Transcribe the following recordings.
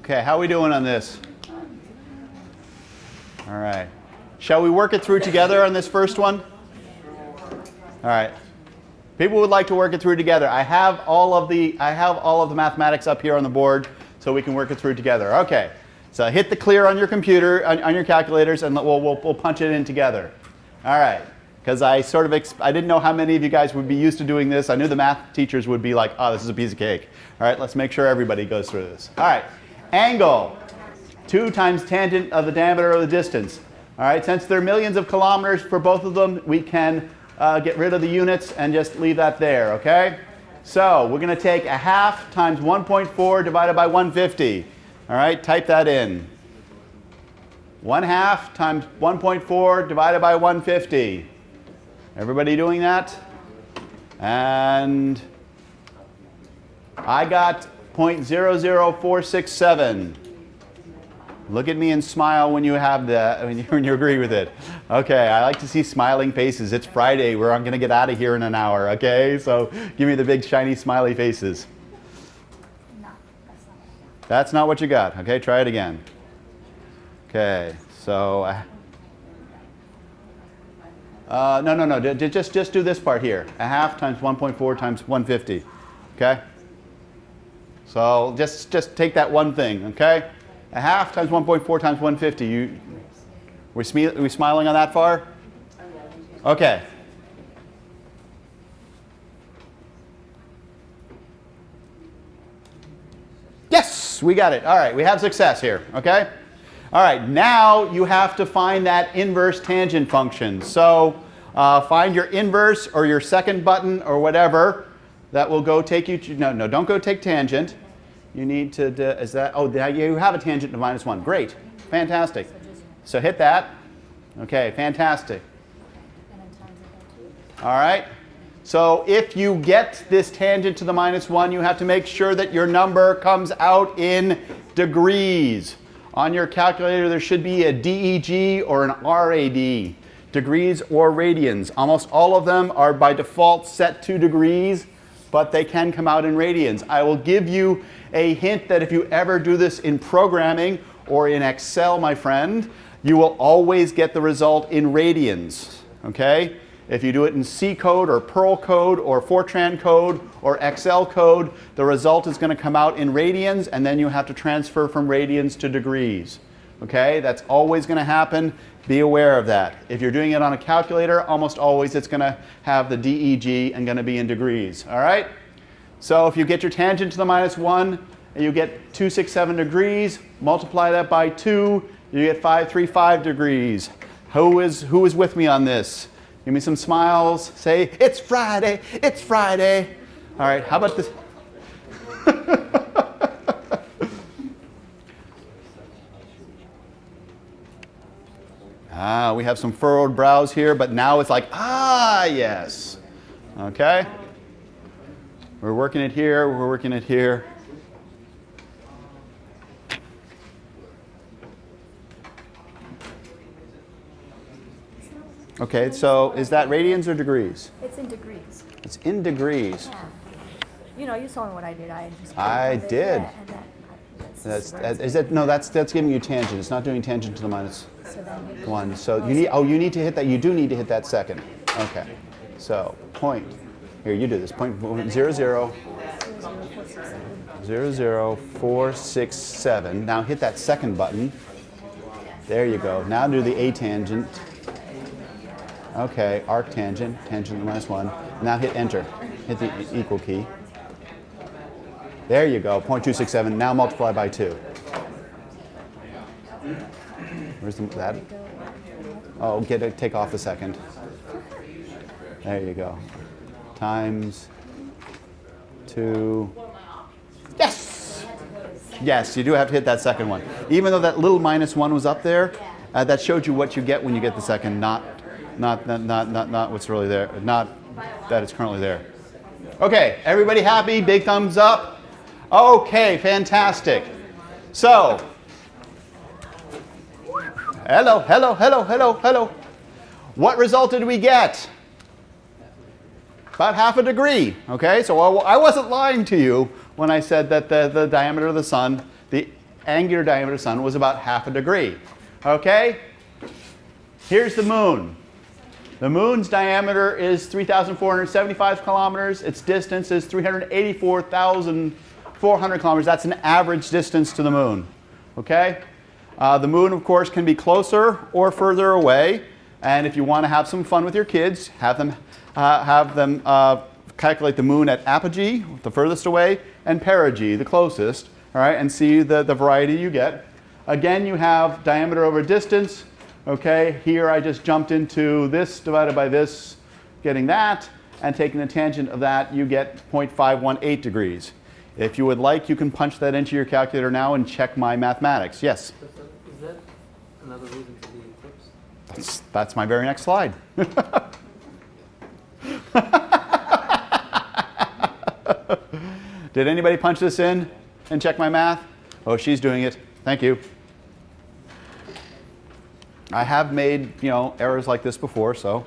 Okay, how are we doing on this? All right. Shall we work it through together on this first one? All right. People would like to work it through together. I have all of the mathematics up here on the board so we can work it through together. Okay. So hit the clear on your computer, on your calculators, and we'll punch it in together. All right. Because I didn't know how many of you guys would be used to doing this. I knew the math teachers would be like, oh, this is a piece of cake. All right, let's make sure everybody goes through this. All right. Angle, 2 times tangent of the diameter of the distance. All right, since there are millions of kilometers for both of them, we can get rid of the units and just leave that there, okay? So we're going to take 1/2 times 1.4 divided by 150. All right, type that in. 1/2 times 1.4 divided by 150. Everybody doing that? And I got 0.00467. Look at me and smile when you have that, when you agree with it. Okay, I like to see smiling faces. It's Friday. We're going to get out of here in an hour, okay? So give me the big shiny smiley faces. No, that's not what you got. Okay, try it again. Okay, so no. Just do this part here. 1/2 times 1.4 times 150. Okay? So just take that one thing, okay? 1/2 times 1.4 times 150. We smiling on that far? Okay. Yes, we got it. All right, we have success here, okay? All right, now you have to find that inverse tangent function. So find your inverse or your second button or whatever that will go take you to, no, don't go take tangent. You need to, you have a tangent to -1. Great, fantastic. So hit that. Okay, fantastic. All right, so if you get this tangent to the -1, you have to make sure that your number comes out in degrees. On your calculator, there should be a DEG or an RAD, degrees or radians. Almost all of them are by default set to degrees, but they can come out in radians. I will give you a hint that if you ever do this in programming or in Excel, my friend, you will always get the result in radians, okay? If you do it in C code or Perl code or Fortran code or Excel code, the result is going to come out in radians, and then you have to transfer from radians to degrees. Okay, that's always going to happen. Be aware of that. If you're doing it on a calculator, almost always it's going to have the DEG and going to be in degrees. All right? So if you get your tangent to the -1 and you get 267 degrees, multiply that by 2, you get 535 degrees. Who is with me on this? Give me some smiles. Say, it's Friday, it's Friday. All right, how about this? We have some furrowed brows here, but now it's like, yes. Okay? We're working it here, we're working it here. Okay, so is that radians or degrees? it's in degrees. It's in degrees. Yeah. You know, you saw what I did. I did. No, that's giving you tangent. It's not doing tangent to the -1. So you need to hit that. You do need to hit that second. Okay. So point. Here, you do this. Point 0.00467. Now hit that second button. There you go. Now do the A tangent. Okay, arc tangent, tangent to the -1. Now hit enter. Hit the equal key. There you go, 0.267. Now multiply by 2. Where's that? Oh, take off the second. There you go. Times 2. Yes! Yes, you do have to hit that second one. Even though that little -1 was up there, that showed you what you get when you get the second, not what's really there, not that it's currently there. Okay, everybody happy? Big thumbs up. Okay, fantastic. So, hello. What result did we get? About 1/2 degree, okay? So I wasn't lying to you when I said that the diameter of the sun, the angular diameter of the sun was about half a degree. Okay? Here's the moon. The moon's diameter is 3,475 kilometers. Its distance is 384,400 kilometers. That's an average distance to the moon. Okay? The moon, of course, can be closer or further away. And if you want to have some fun with your kids, have them calculate the moon at apogee, the furthest away, and perigee, the closest, all right, and see the variety you get. Again, you have diameter over distance. Okay, here I just jumped into this divided by this, getting that, and taking the tangent of that, you get 0.518 degrees. If you would like, you can punch that into your calculator now and check my mathematics. Yes? Is that another reason for the eclipse? That's my very next slide. Did anybody punch this in and check my math? Oh, she's doing it. Thank you. I have made, errors like this before, so.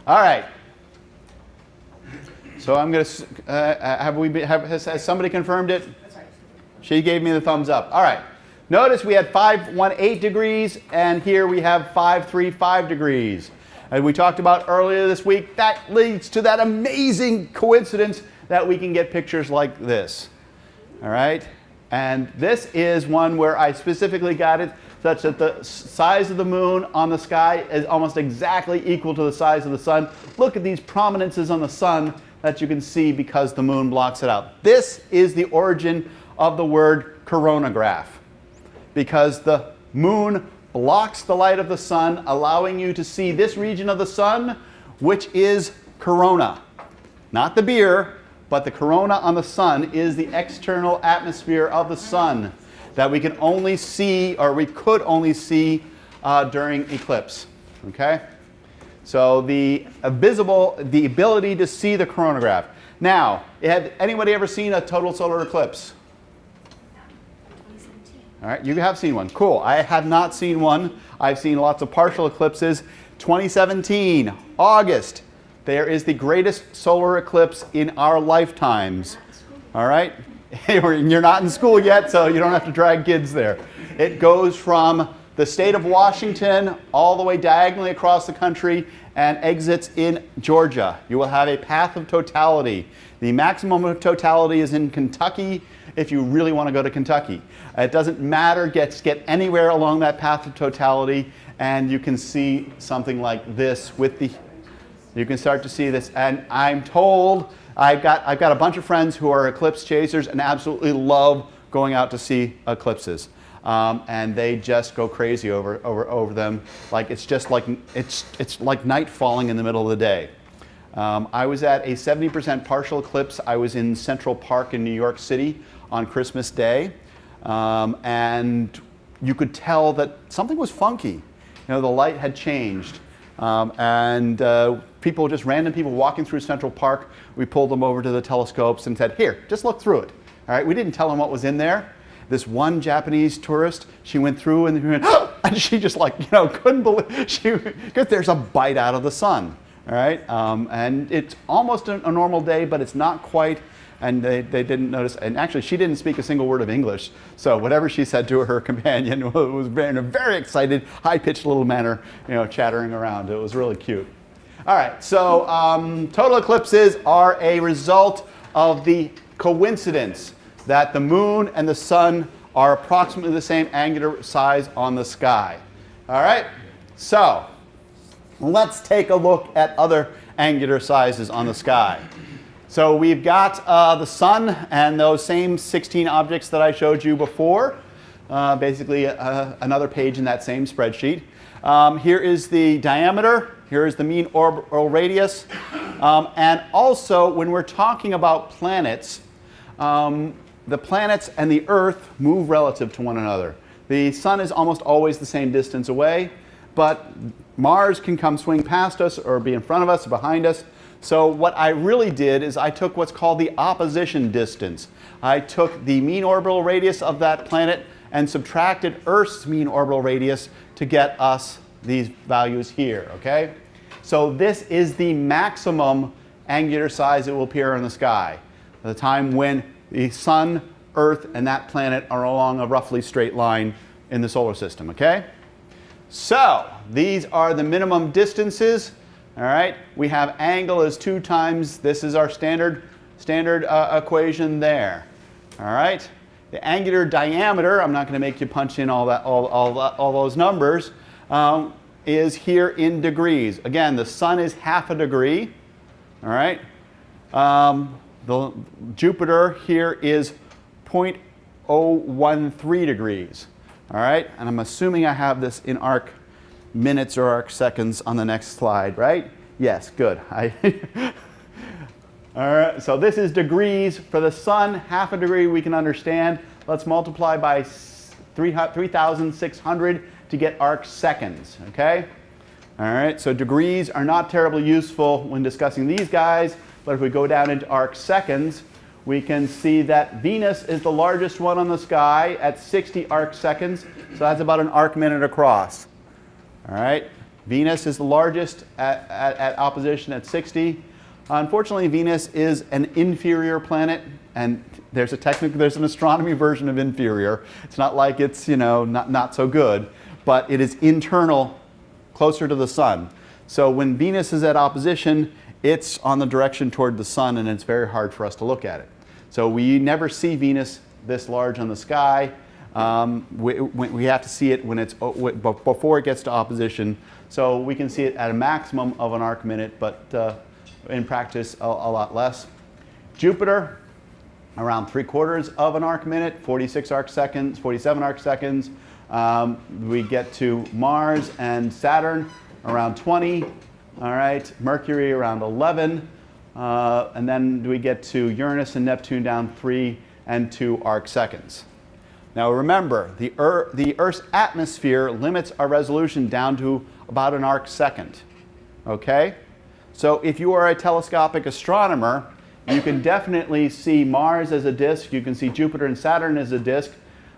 All right. So I'm going to, has somebody confirmed it? She gave me the thumbs up. All right. Notice we had 518 degrees, and here we have 535 degrees. As we talked about earlier this week, that leads to that amazing coincidence that we can get pictures like this. All right? And this is one where I specifically got it such that the size of the moon on the sky is almost exactly equal to the size of the sun. Look at these prominences on the sun that you can see because the moon blocks it out. This is the origin of the word coronagraph, because the moon blocks the light of the sun, allowing you to see this region of the sun, which is corona. Not the beer, but the corona on the sun is the external atmosphere of the sun that we can only see, or we could only see during eclipse. Okay? So the ability to see the coronagraph. Now, had anybody ever seen a total solar eclipse? All right, you have seen one. Cool. I have not seen one. I've seen lots of partial eclipses. 2017, August, there is the greatest solar eclipse in our lifetimes. All right? You're not in school yet, so you don't have to drag kids there. It goes from the state of Washington all the way diagonally across the country and exits in Georgia. You will have a path of totality. The maximum of totality is in Kentucky if you really want to go to Kentucky. It doesn't matter, get anywhere along that path of totality, and you can see something like this with the, you can start to see this, and I'm told, I've got a bunch of friends who are eclipse chasers and absolutely love going out to see eclipses. And they just go crazy over them. Like it's like night falling in the middle of the day. I was at a 70% partial eclipse. I was in Central Park in New York City on Christmas Day, and you could tell that something was funky. The light had changed, and random people walking through Central Park. We pulled them over to the telescopes and said, "Here, just look through it." All right, we didn't tell them what was in there. This one Japanese tourist, she went through and went, "Oh!" And she just couldn't believe, because there's a bite out of the sun. All right, and it's almost a normal day, but it's not quite, and they didn't notice, and actually she didn't speak a single word of English, so whatever she said to her companion was in a very excited, high-pitched little manner, chattering around. It was really cute. All right, so total eclipses are a result of the coincidence that the moon and the sun are approximately the same angular size on the sky. All right, so let's take a look at other angular sizes on the sky. So we've got the sun and those same 16 objects that I showed you before, basically another page in that same spreadsheet. Here is the diameter, here is the mean orbital radius, and also when we're talking about planets, the planets and the Earth move relative to one another. The sun is almost always the same distance away, but Mars can come swing past us or be in front of us or behind us. So what I really did is I took what's called the opposition distance. I took the mean orbital radius of that planet and subtracted Earth's mean orbital radius to get us these values here, okay? So this is the maximum angular size that will appear in the sky, the time when the sun, Earth, and that planet are along a roughly straight line in the solar system, okay? So these are the minimum distances, all right? We have angle is 2 times, this is our standard equation there, all right? The angular diameter, I'm not going to make you punch in all those numbers, is here in degrees. Again, the sun is half a degree, all right? The Jupiter here is 0.013 degrees, all right? And I'm assuming I have this in arc minutes or arc seconds on the next slide, right? Yes, good. All right, so this is degrees. For the sun, half a degree we can understand. Let's multiply by 3,600 to get arc seconds, okay? All right, so degrees are not terribly useful when discussing these guys, but if we go down into arc seconds, we can see that Venus is the largest one on the sky at 60 arc seconds, so that's about an arc minute across. All right, Venus is the largest at opposition at 60. Unfortunately, Venus is an inferior planet, and there's an astronomy version of inferior. It's not like it's, you know, not so good, but it is internal, closer to the sun. So when Venus is at opposition, it's on the direction toward the sun, and it's very hard for us to look at it. So we never see Venus this large on the sky. We have to see it when it's before it gets to opposition. So we can see it at a maximum of an arc minute, but in practice a lot less. Jupiter, around 3/4 of an arc minute, 46 arc seconds, 47 arc seconds. We get to Mars and Saturn around 20. All right, Mercury around 11. And then we get to Uranus and Neptune down 3 and 2 arc seconds. Now remember, the Earth's atmosphere limits our resolution down to about an arc second. Okay? So if you are a telescopic astronomer, you can definitely see Mars as a disk, you can see Jupiter and Saturn as a disk,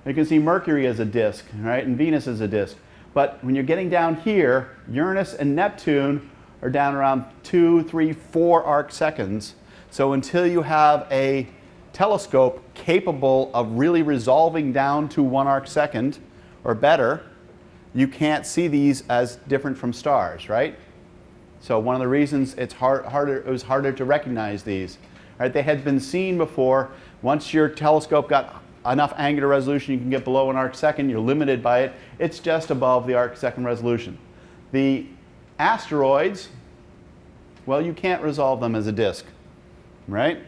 you can see Mercury as a disk, right, and Venus as a disk. But when you're getting down here, Uranus and Neptune are down around 2, 3, 4 arc seconds. So until you have a telescope capable of really resolving down to 1 arc second or better, you can't see these as different from stars, right? So one of the reasons it was harder to recognize these. Right? They had been seen before. Once your telescope got enough angular resolution, you can get below an arc second. You're limited by it. It's just above the arc second resolution. The asteroids, well, you can't resolve them as a disk, right?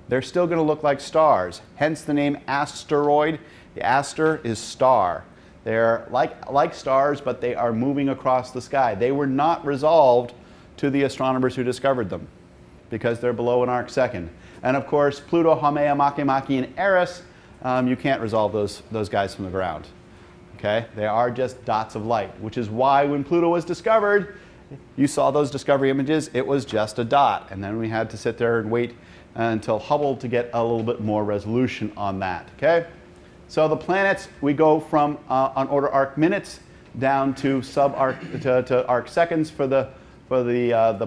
They're still going to look like stars. Hence the name asteroid. The aster is star. They're like stars, but they are moving across the sky. They were not resolved to the astronomers who discovered them because they're below an arc second. And of course, Pluto, Haumea, Makemake, and Eris, you can't resolve those guys from the ground. Okay? They are just dots of light, which is why when Pluto was discovered, you saw those discovery images, it was just a dot. And then we had to sit there and wait until Hubble to get a little bit more resolution on that. Okay? So the planets, we go from on order arc minutes down to to arc seconds for the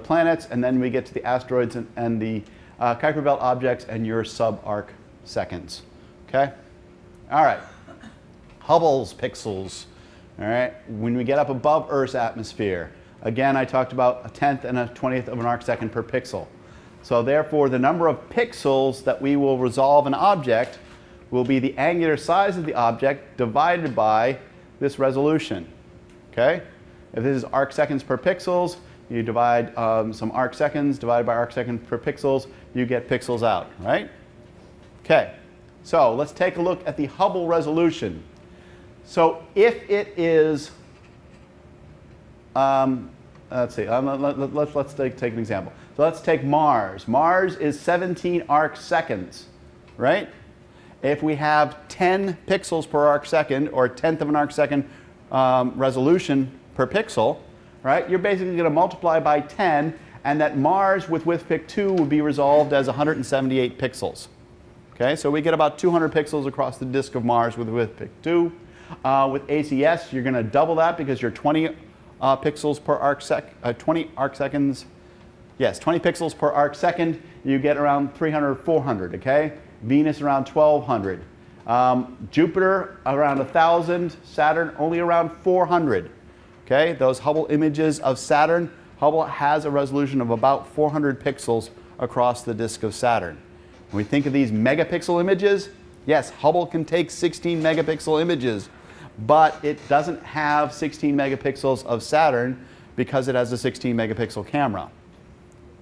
planets, and then we get to the asteroids and the Kuiper Belt objects and your sub-arc seconds. Okay? All right. Hubble's pixels. All right? When we get up above Earth's atmosphere, again, I talked about 1/10 and 1/20 of an arc second per pixel. So therefore, the number of pixels that we will resolve an object will be the angular size of the object divided by this resolution. Okay? If this is arc seconds per pixels, you divide some arc seconds divided by arc second per pixels, you get pixels out, right? Okay, so let's take a look at the Hubble resolution. So if it is, let's see, let's take an example. So let's take Mars. Mars is 17 arc seconds, right? If we have 10 pixels per arc second, or 1/10 of an arc second resolution per pixel, right, you're basically going to multiply by 10, and that Mars with width pick 2 would be resolved as 178 pixels. Okay, so we get about 200 pixels across the disk of Mars with width pick 2. With ACS, you're going to double that because you're 20 pixels per arc 20 arc seconds. Yes, 20 pixels per arc second. You get around 300 or 400, okay? Venus around 1200. Jupiter around 1000. Saturn only around 400. Okay, those Hubble images of Saturn, Hubble has a resolution of about 400 pixels across the disk of Saturn. When we think of these megapixel images, yes, Hubble can take 16 megapixel images, but it doesn't have 16 megapixels of Saturn because it has a 16 megapixel camera.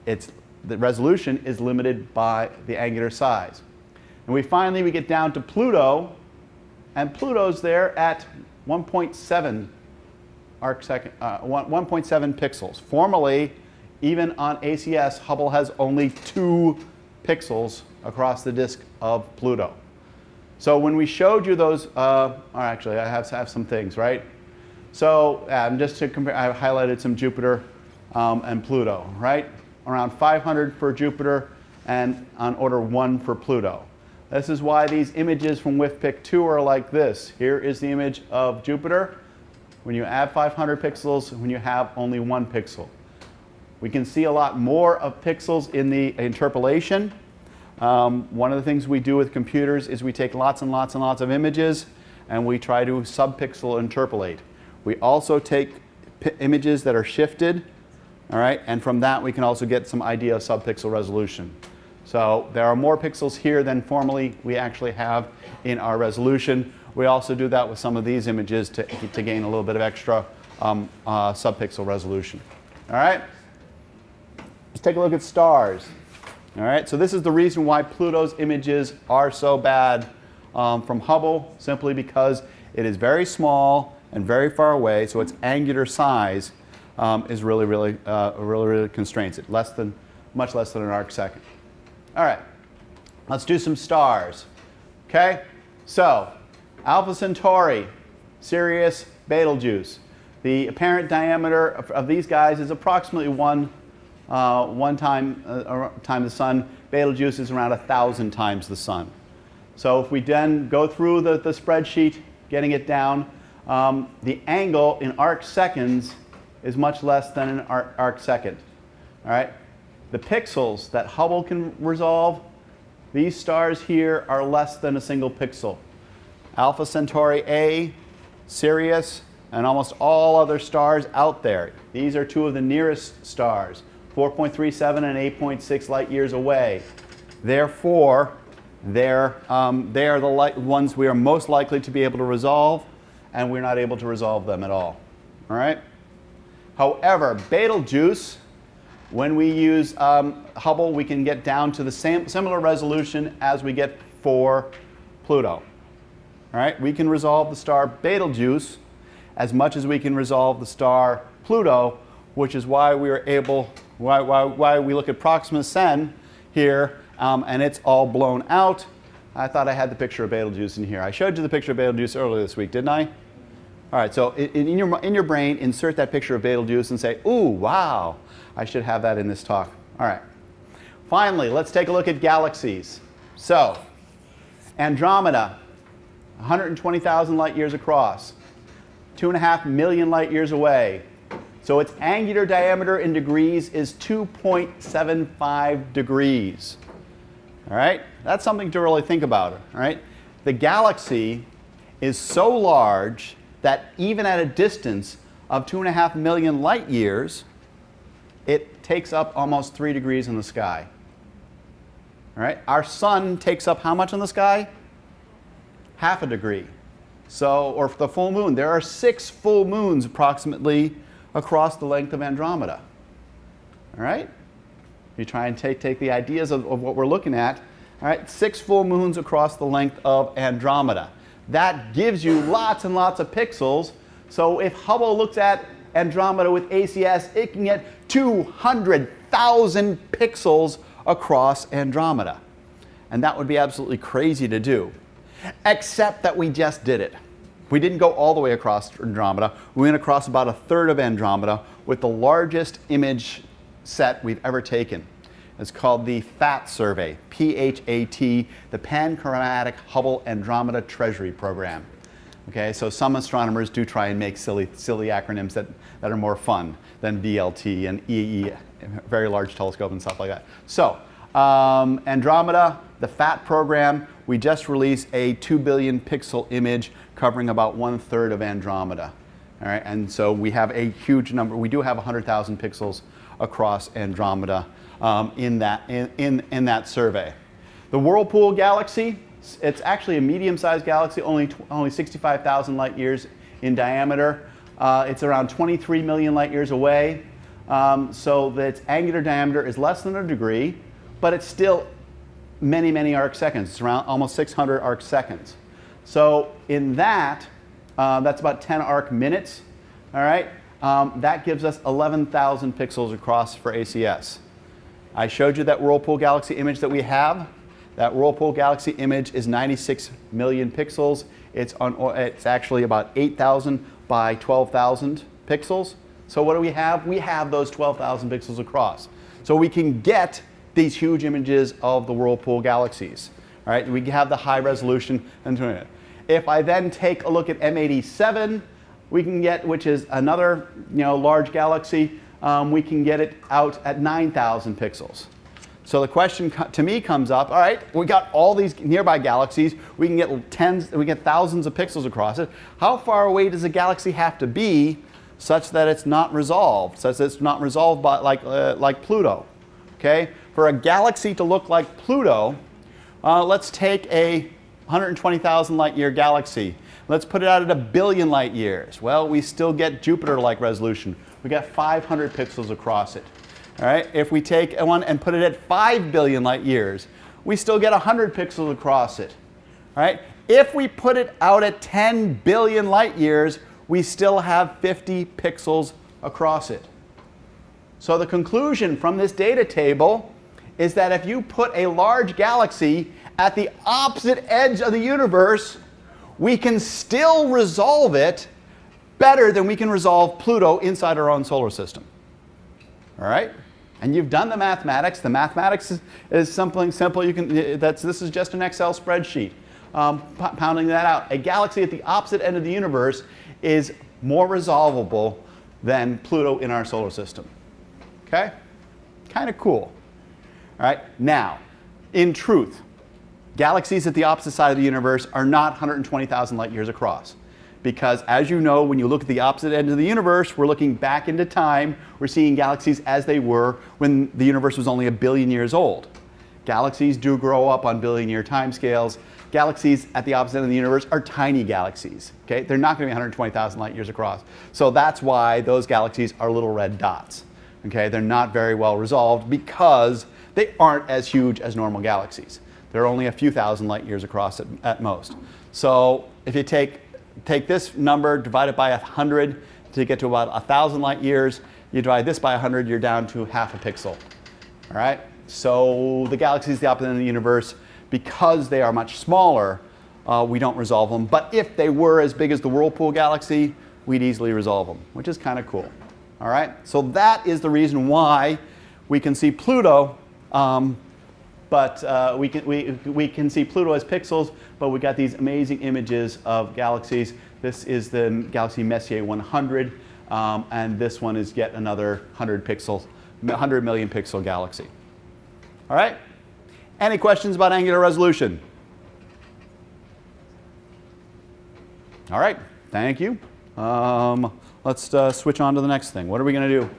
The resolution is limited by the angular size. And we get down to Pluto, and Pluto's there at 1.7 arc second, 1.7 pixels. Formally, even on ACS, Hubble has only 2 pixels across the disk of Pluto. So when we showed you those, or actually I have some things, right? So just to compare, I highlighted some Jupiter and Pluto, right? Around 500 for Jupiter and on order 1 for Pluto. This is why these images from WIFPIC 2 are like this. Here is the image of Jupiter when you add 500 pixels, when you have only 1 pixel. We can see a lot more of pixels in the interpolation. One of the things we do with computers is we take lots and lots and lots of images and we try to subpixel interpolate. We also take images that are shifted, all right, and from that we can also get some idea of subpixel resolution. So there are more pixels here than formally we actually have in our resolution. We also do that with some of these images to gain a little bit of extra subpixel resolution. All right? Let's take a look at stars. All right, so this is the reason why Pluto's images are so bad from Hubble, simply because it is very small and very far away, so its angular size is really constrains it, much less than an arc second. All right, let's do some stars. Okay, so Alpha Centauri, Sirius, Betelgeuse. The apparent diameter of these guys is approximately one time the Sun. Betelgeuse is around 1,000 times the Sun. So if we then go through the spreadsheet, getting it down, the angle in arc seconds is much less than an arc second. All right. The pixels that Hubble can resolve, these stars here are less than a single pixel. Alpha Centauri A, Sirius, and almost all other stars out there. These are 2 of the nearest stars, 4.37 and 8.6 light years away. Therefore, they are the ones we are most likely to be able to resolve, and we're not able to resolve them at all. All right? However, Betelgeuse, when we use Hubble, we can get down to the similar resolution as we get for Pluto. All right, we can resolve the star Betelgeuse as much as we can resolve the star Pluto, which is why we are able, why we look at Proxima Centauri here, and it's all blown out. I thought I had the picture of Betelgeuse in here. I showed you the picture of Betelgeuse earlier this week, didn't I? All right, so in your brain, insert that picture of Betelgeuse and say, ooh, wow, I should have that in this talk. All right. Finally, let's take a look at galaxies. So, Andromeda, 120,000 light years across, 2.5 million light years away. So its angular diameter in degrees is 2.75 degrees. All right? That's something to really think about. All right? The galaxy is so large that even at a distance of 2.5 million light years, it takes up almost 3 degrees in the sky. All right? Our sun takes up how much in the sky? Half a degree. So, or for the full moon, there are 6 full moons approximately across the length of Andromeda. All right? You try and take the ideas of what we're looking at. All right, 6 full moons across the length of Andromeda. That gives you lots and lots of pixels. So if Hubble looks at Andromeda with ACS, it can get 200,000 pixels across Andromeda. And that would be absolutely crazy to do. Except that we just did it. We didn't go all the way across Andromeda. We went across about 1/3 of Andromeda with the largest image set we've ever taken. It's called the PHAT survey, P-H-A-T, the Panchromatic Hubble Andromeda Treasury Program. Okay, so some astronomers do try and make silly acronyms that are more fun than VLT and EE, Very Large Telescope and stuff like that. So Andromeda, the FAT program, we just released a 2 billion pixel image covering about 1/3 of Andromeda. All right, and so we have a huge number. We do have 100,000 pixels across Andromeda in that survey. The Whirlpool galaxy, it's actually a medium-sized galaxy, only 65,000 light years in diameter. It's around 23 million light years away, so that its angular diameter is less than a degree, but it's still many, many arc seconds. It's around almost 600 arc seconds. So in that, that's about 10 arc minutes. All right, that gives us 11,000 pixels across for ACS. I showed you that Whirlpool galaxy image that we have. That Whirlpool galaxy image is 96 million pixels. It's actually about 8,000 by 12,000 pixels. So what do we have? We have those 12,000 pixels across. So we can get these huge images of the Whirlpool galaxies. All right, we have the high resolution. If I then take a look at M87, we can get, which is another large galaxy, we can get it out at 9,000 pixels. So the question to me comes up, all right, we got all these nearby galaxies, we can get thousands of pixels across it. How far away does a galaxy have to be such that it's not resolved, by, like Pluto? Okay, for a galaxy to look like Pluto, let's take a 120,000 light year galaxy. Let's put it out at 1 billion light years. Well, we still get Jupiter-like resolution. We got 500 pixels across it. All right, if we take one and put it at 5 billion light years, we still get 100 pixels across it. All right, if we put it out at 10 billion light years, we still have 50 pixels across it. So the conclusion from this data table is that if you put a large galaxy at the opposite edge of the universe, we can still resolve it better than we can resolve Pluto inside our own solar system. All right? And you've done the mathematics. The mathematics is something simple. This is just an Excel spreadsheet, pounding that out. A galaxy at the opposite end of the universe is more resolvable than Pluto in our solar system. Okay? Kind of cool. All right? Now, in truth, galaxies at the opposite side of the universe are not 120,000 light years across. Because as you know, when you look at the opposite end of the universe, we're looking back into time. We're seeing galaxies as they were when the universe was only 1 billion years old. Galaxies do grow up on billion-year timescales. Galaxies at the opposite end of the universe are tiny galaxies. Okay? They're not going to be 120,000 light years across. So that's why those galaxies are little red dots. Okay? They're not very well resolved because they aren't as huge as normal galaxies. They're only a few thousand light years across at most. So if you take this number, divide it by 100 to get to about 1,000 light years, you divide this by 100, you're down to half a pixel. All right? So the galaxies at the opposite end of the universe, because they are much smaller, we don't resolve them. But if they were as big as the Whirlpool galaxy, we'd easily resolve them, which is kind of cool. All right? So that is the reason why we can see Pluto, but we can see Pluto as pixels, but we got these amazing images of galaxies. This is the galaxy Messier 100, and this one is yet another 100 million pixel galaxy. All right? Any questions about angular resolution? All right, thank you. Let's switch on to the next thing. What are we going to do?